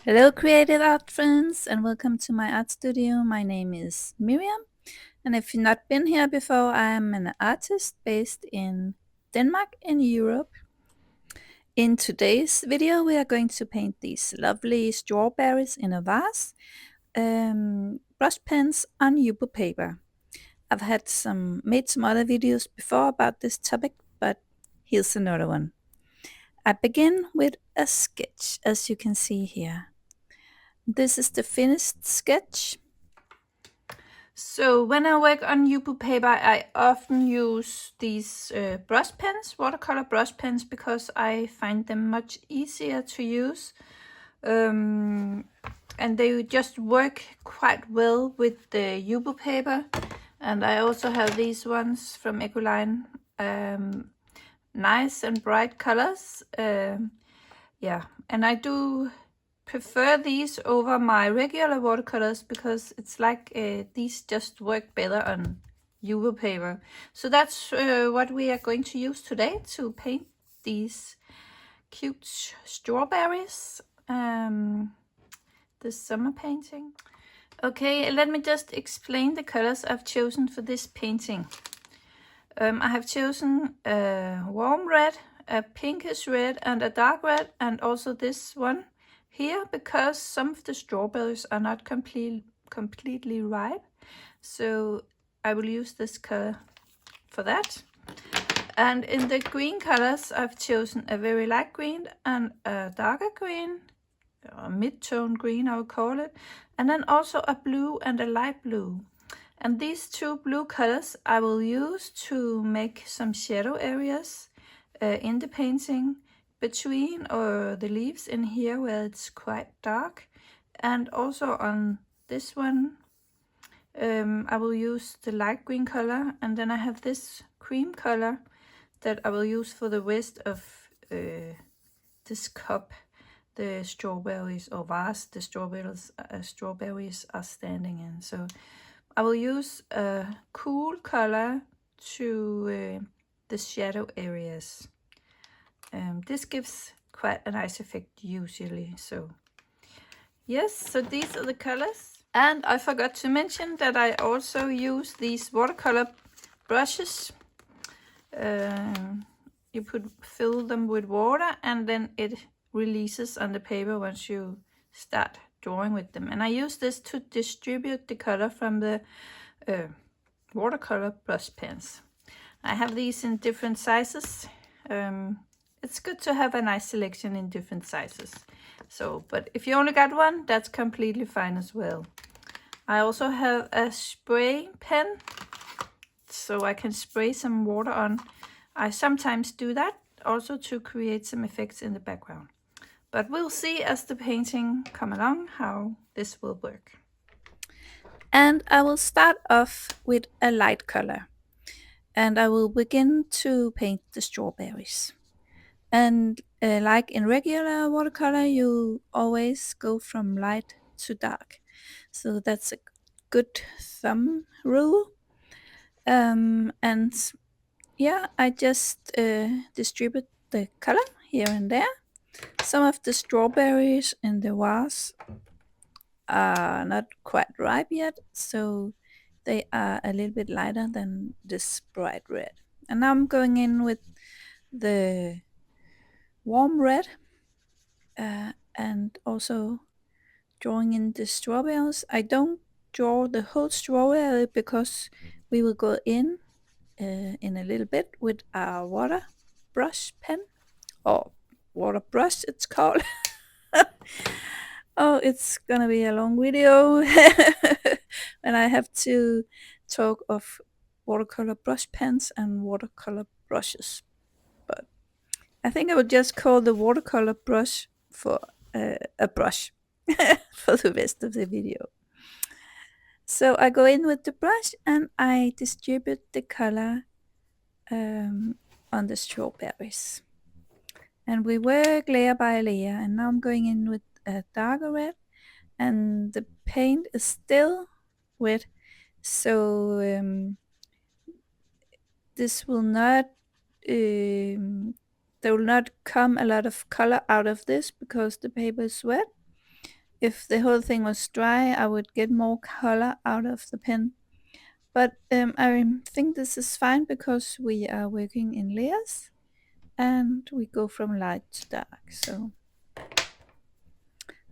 Hello, creative art friends, and welcome to my art studio. My name is Miriam, and if you've not been here before, I am an artist based in Denmark in Europe. In today's video, we are going to paint these lovely strawberries in a vase, brush pens on Yupo paper. I've made some other videos before about this topic, but here's another one. I begin with a sketch, as you can see here. This is the finished sketch. So when I work on Yupo paper, I often use these brush pens, watercolor brush pens, because I find them much easier to use. And they just work quite well with the Yupo paper. And I also have these ones from Ecoline. Nice and bright colors. Yeah, and I do prefer these over my regular watercolors because it's like these just work better on Yupo paper. So that's what we are going to use today to paint these cute strawberries. This summer painting. Okay, let me just explain the colors I've chosen for this painting. I have chosen a warm red, a pinkish red, and a dark red, and also this one here because some of the strawberries are not completely ripe. So I will use this color for that. And in the green colors, I've chosen a very light green and a darker green, or mid-tone green I would call it, and then also a blue and a light blue. And these two blue colors I will use to make some shadow areas in the painting between the leaves in here where it's quite dark. And also on this one I will use the light green color, and then I have this cream color that I will use for the rest of this cup the strawberries or vase the strawberries are standing in. So I will use a cool color to the shadow areas. This gives quite a nice effect usually. So yes, so these are the colors. And I forgot to mention that I also use these watercolor brushes. You fill them with water and then it releases on the paper once you start drawing with them. And I use this to distribute the color from the watercolor brush pens. I have these in different sizes. It's good to have a nice selection in different sizes. So, but if you only got one, that's completely fine as well. I also have a spray pen, so I can spray some water on. I sometimes do that also to create some effects in the background. But we'll see as the painting comes along how this will work. And I will start off with a light color. And I will begin to paint the strawberries. And like in regular watercolor, you always go from light to dark. So that's a good thumb rule. And yeah, I just distribute the color here and there. Some of the strawberries in the vase are not quite ripe yet, so they are a little bit lighter than this bright red. And now I'm going in with the warm red and also drawing in the strawberries. I don't draw the whole strawberry because we will go in a little bit with our water brush pen, or water brush it's called. Oh, it's gonna be a long video and I have to talk of watercolor brush pens and watercolor brushes. But I think I would just call the watercolor brush for a brush for the rest of the video. So I go in with the brush and I distribute the color on the strawberries. And we work layer by layer, and now I'm going in with a darker red, and the paint is still wet, so this will not there will not come a lot of color out of this because the paper is wet. If the whole thing was dry, I would get more color out of the pen. But I think this is fine because we are working in layers and we go from light to dark. So,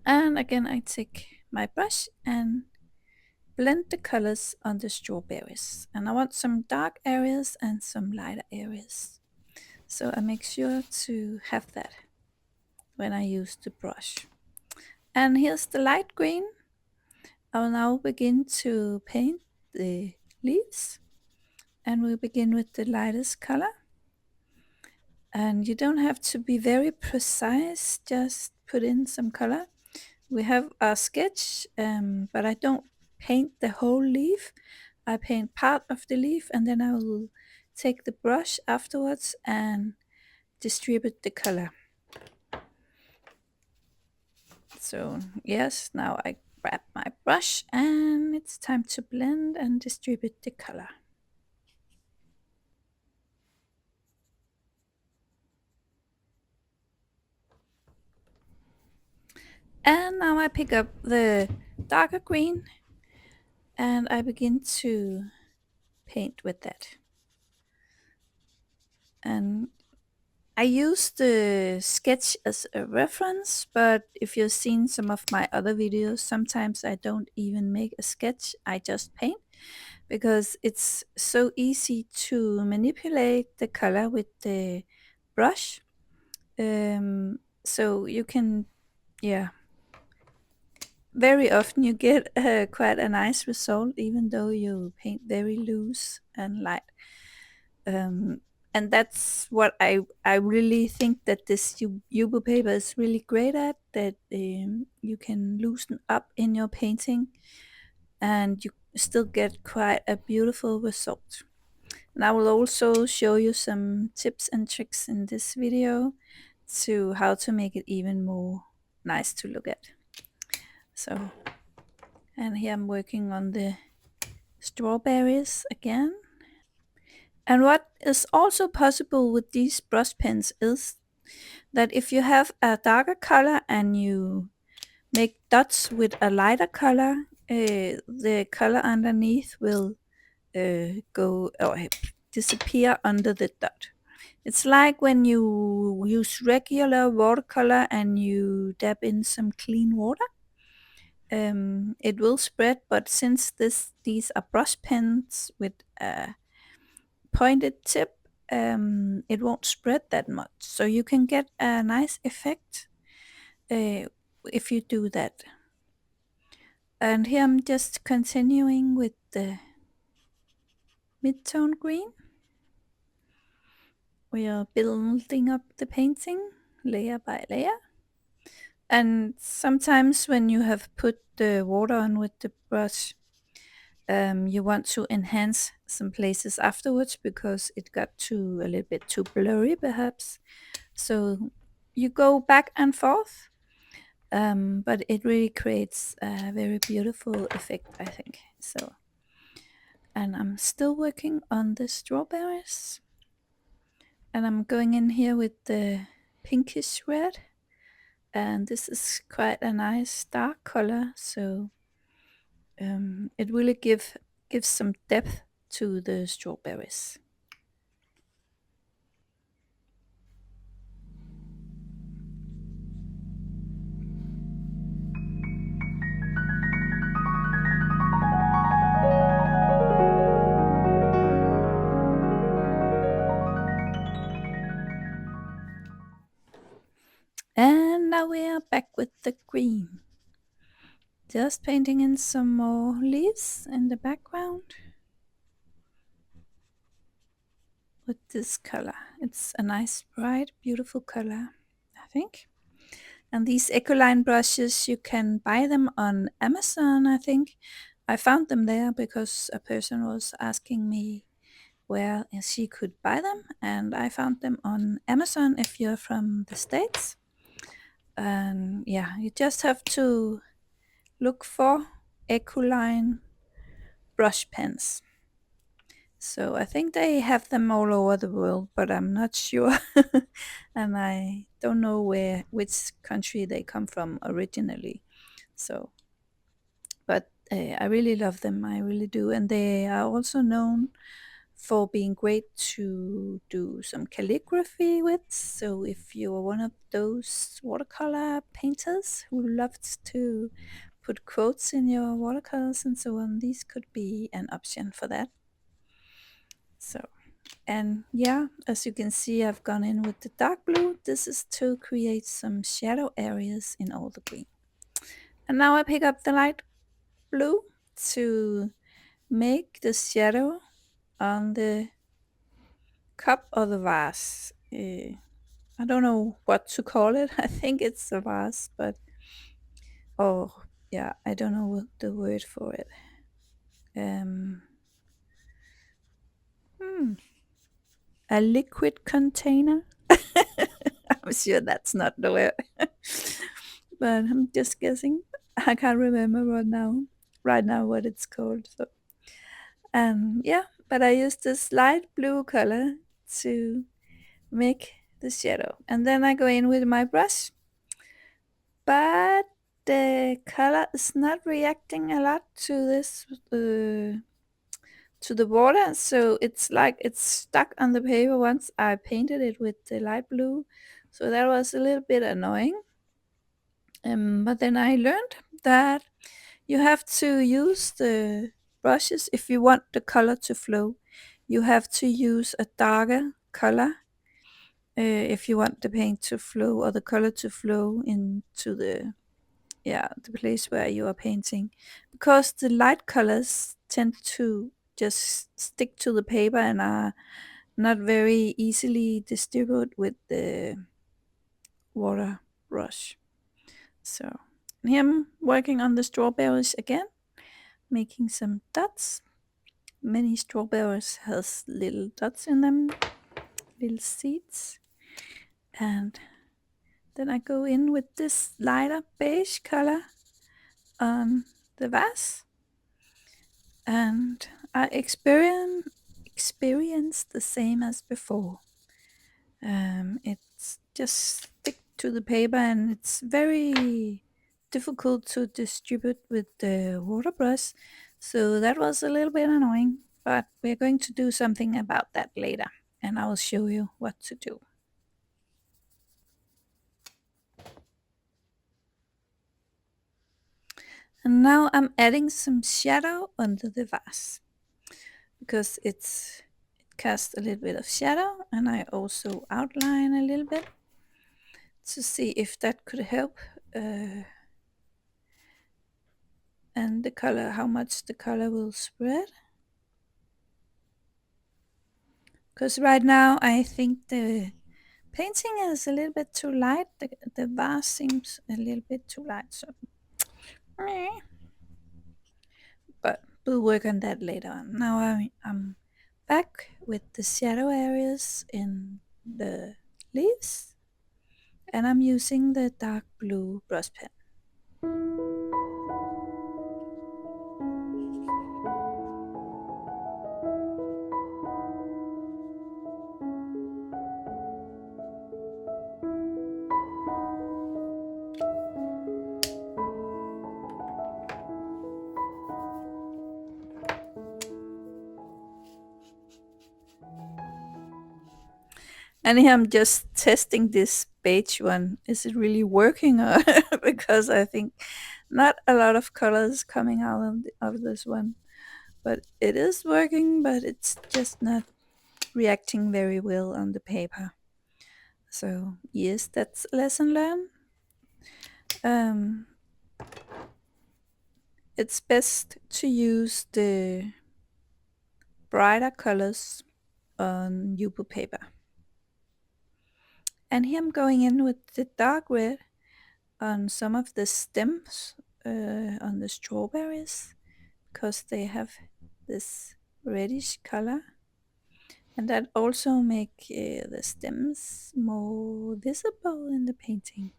and again, I take my brush and blend the colors on the strawberries. And I want some dark areas and some lighter areas. So I make sure to have that when I use the brush. And here's the light green. I'll now begin to paint the leaves. And we'll begin with the lightest color. And you don't have to be very precise, just put in some color. We have our sketch, but I don't paint the whole leaf. I paint part of the leaf and then I will take the brush afterwards and distribute the color. So yes, now I grab my brush and it's time to blend and distribute the color. And now I pick up the darker green and I begin to paint with that. And I use the sketch as a reference, but if you've seen some of my other videos, sometimes I don't even make a sketch, I just paint because it's so easy to manipulate the color with the brush. So you can, yeah, very often you get quite a nice result even though you paint very loose and light. And that's what I really think that this Yupo paper is really great at, that you can loosen up in your painting and you still get quite a beautiful result. And I will also show you some tips and tricks in this video to how to make it even more nice to look at. So, and here I'm working on the strawberries again. And what is also possible with these brush pens is that if you have a darker color and you make dots with a lighter color, the color underneath will go or disappear under the dot. It's like when you use regular watercolor and you dab in some clean water. It will spread, but since these are brush pens with a pointed tip, it won't spread that much. So you can get a nice effect if you do that. And here I'm just continuing with the mid-tone green. We are building up the painting layer by layer. And sometimes when you have put the water on with the brush, you want to enhance some places afterwards because it got a little bit too blurry perhaps. So you go back and forth, but it really creates a very beautiful effect, I think. So, and I'm still working on the strawberries, and I'm going in here with the pinkish red, and this is quite a nice dark color, so it really gives some depth to the strawberries. And now we are back with the green. Just painting in some more leaves in the background with this color. It's a nice, bright, beautiful color, I think. And these Ecoline brushes, you can buy them on Amazon, I think. I found them there because a person was asking me where she could buy them, and I found them on Amazon if you're from the States. And yeah, you just have to look for Ecoline brush pens. So I think they have them all over the world, but I'm not sure. And I don't know which country they come from originally. So, but I really love them. I really do, and they are also known for being great to do some calligraphy with. So if you're one of those watercolor painters who loves to put quotes in your watercolors and so on, these could be an option for that. So, and yeah, as you can see, I've gone in with the dark blue. This is to create some shadow areas in all the green. And now I pick up the light blue to make the shadow on the cup or the vase. I don't know what to call it. I think it's a vase, but oh yeah, I don't know what the word for it. Um, hmm, a liquid container. I'm sure that's not the word, but I'm just guessing. I can't remember right now what it's called. So, yeah, but I use this light blue color to make the shadow, and then I go in with my brush, but the color is not reacting a lot to this to the water, so it's like it's stuck on the paper once I painted it with the light blue, so that was a little bit annoying. But then I learned that you have to use the brushes if you want the color to flow. You have to use a darker color if you want the paint to flow or the color to flow into the place where you are painting, because the light colors tend to just stick to the paper and are not very easily distributed with the water brush. So here I'm working on the strawberries again, making some dots. Many strawberries has little dots in them, little seeds. And then I go in with this lighter beige color on the vase, and I experience the same as before. It's just stick to the paper, and it's very difficult to distribute with the water brush. So that was a little bit annoying, but we're going to do something about that later, and I will show you what to do. And now I'm adding some shadow under the vase because it casts a little bit of shadow, and I also outline a little bit to see if that could help. And the color, how much the color will spread. Because right now I think the painting is a little bit too light. The vase seems a little bit too light. So, but we'll work on that later on. Now I'm back with the shadow areas in the leaves, and I'm using the dark blue brush pen. And here I'm just testing this beige one. Is it really working? Or because I think not a lot of colors coming out of this one. But it is working, but it's just not reacting very well on the paper. So yes, that's a lesson learned. Um, it's best to use the brighter colors on Yupo paper. And here I'm going in with the dark red on some of the stems on the strawberries, because they have this reddish color, and that also make the stems more visible in the painting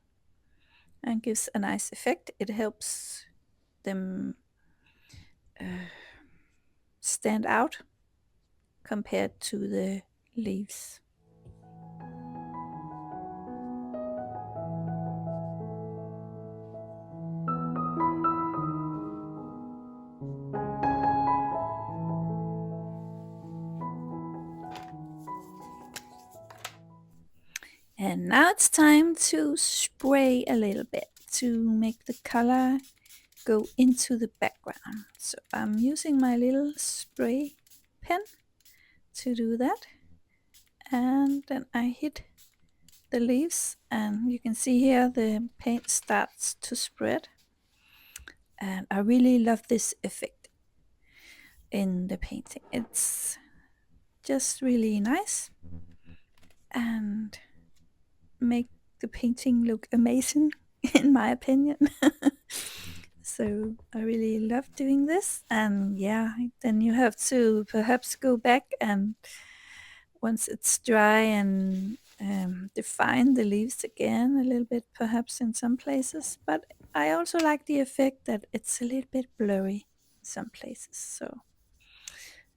and gives a nice effect. It helps them stand out compared to the leaves. And now it's time to spray a little bit to make the color go into the background. So I'm using my little spray pen to do that. And then I hit the leaves, and you can see here the paint starts to spread. And I really love this effect in the painting. It's just really nice and make the painting look amazing in my opinion. So I really love doing this, and yeah, then you have to perhaps go back and once it's dry and define the leaves again a little bit perhaps in some places, but I also like the effect that it's a little bit blurry in some places. So,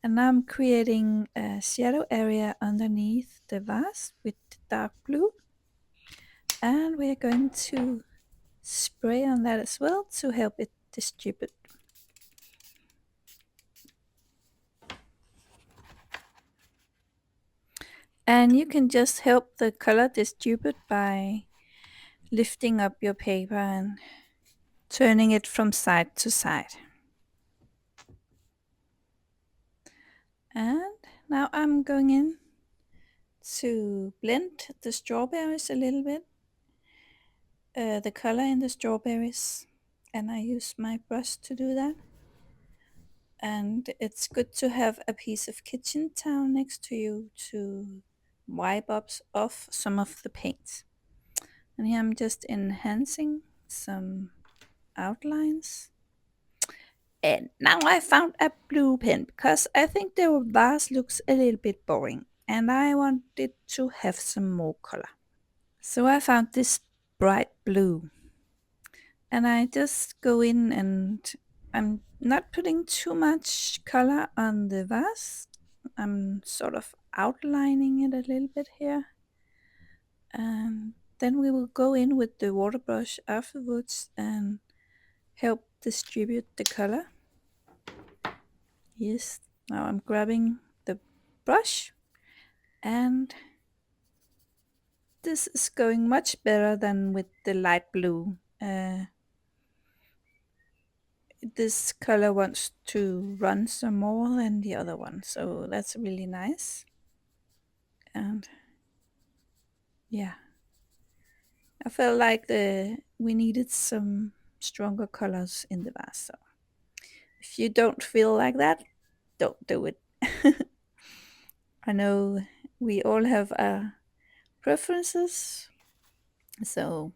and now I'm creating a shadow area underneath the vase with dark blue, and we're going to spray on that as well to help it distribute. And you can just help the color distribute by lifting up your paper and turning it from side to side. And now I'm going in to blend the strawberries a little bit, the color in the strawberries, and I use my brush to do that. And it's good to have a piece of kitchen towel next to you to wipe up off some of the paint. And here I'm just enhancing some outlines. And now I found a blue pen because I think the vase looks a little bit boring and I wanted to have some more color. So I found this bright blue, and I just go in and I'm not putting too much color on the vase. I'm sort of outlining it a little bit here. And then we will go in with the water brush afterwards and help distribute the color. Yes, now I'm grabbing the brush, and this is going much better than with the light blue. This color wants to run some more than the other one, so that's really nice. And yeah, I felt like we needed some stronger colors in the vase. So if you don't feel like that, don't do it. I know we all have preferences, so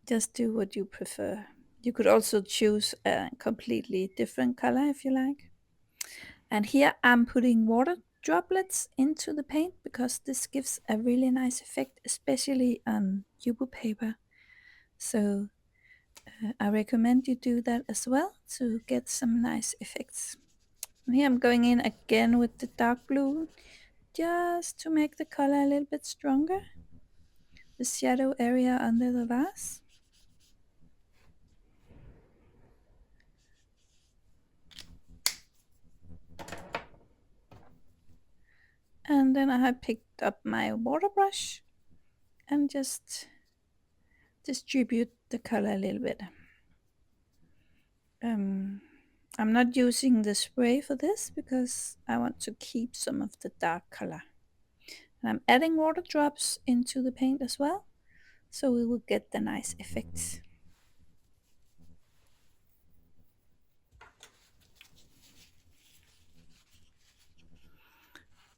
just do what you prefer. You could also choose a completely different color if you like. And here I'm putting water droplets into the paint because this gives a really nice effect, especially on Yupo paper. So I recommend you do that as well to get some nice effects. And here I'm going in again with the dark blue just to make the color a little bit stronger. The shadow area under the vase. And then I have picked up my water brush and just distribute the color a little bit. I'm not using the spray for this because I want to keep some of the dark color. And I'm adding water drops into the paint as well, so we will get the nice effects.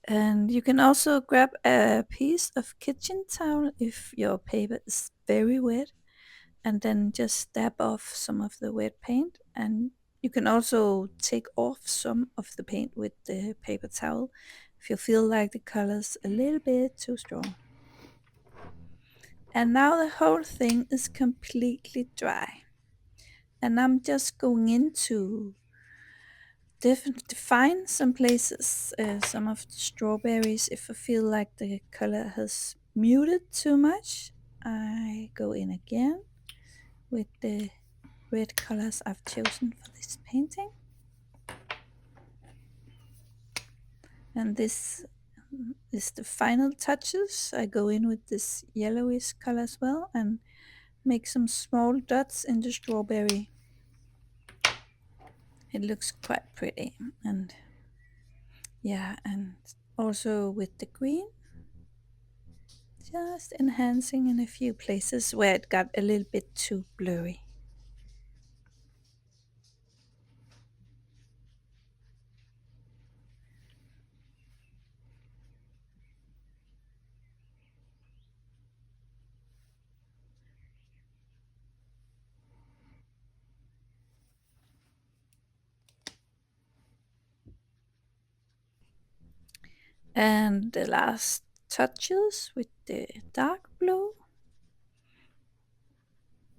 And you can also grab a piece of kitchen towel if your paper is very wet, and then just dab off some of the wet paint. And you can also take off some of the paint with the paper towel if you feel like the color's a little bit too strong. And now the whole thing is completely dry. And I'm just going into define some places, some of the strawberries. If I feel like the color has muted too much, I go in again with the red colors I've chosen for this painting. And this is the final touches. I go in with this yellowish color as well and make some small dots in the strawberry. It looks quite pretty, and yeah, and also with the green, just enhancing in a few places where it got a little bit too blurry. And the last touches with the dark blue.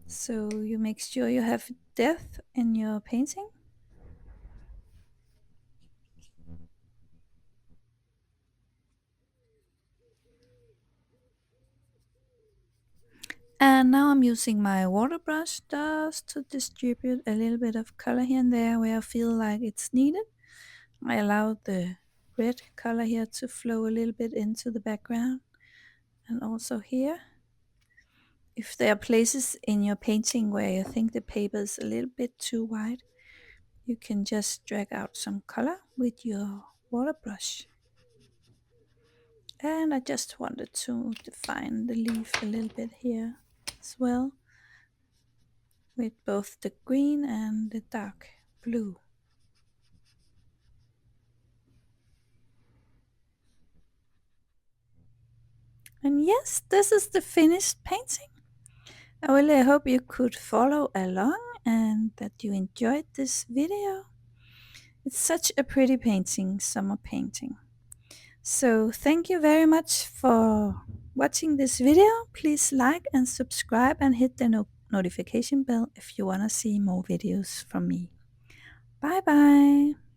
So you make sure you have depth in your painting. And now I'm using my water brush just to distribute a little bit of color here and there where I feel like it's needed. I allow the red color here to flow a little bit into the background, and also here. If there are places in your painting where you think the paper is a little bit too wide, you can just drag out some color with your water brush. And I just wanted to define the leaf a little bit here as well, with both the green and the dark blue. And yes, this is the finished painting. I really hope you could follow along and that you enjoyed this video. It's such a pretty painting, summer painting. So thank you very much for watching this video. Please like and subscribe and hit the notification bell if you want to see more videos from me. Bye bye.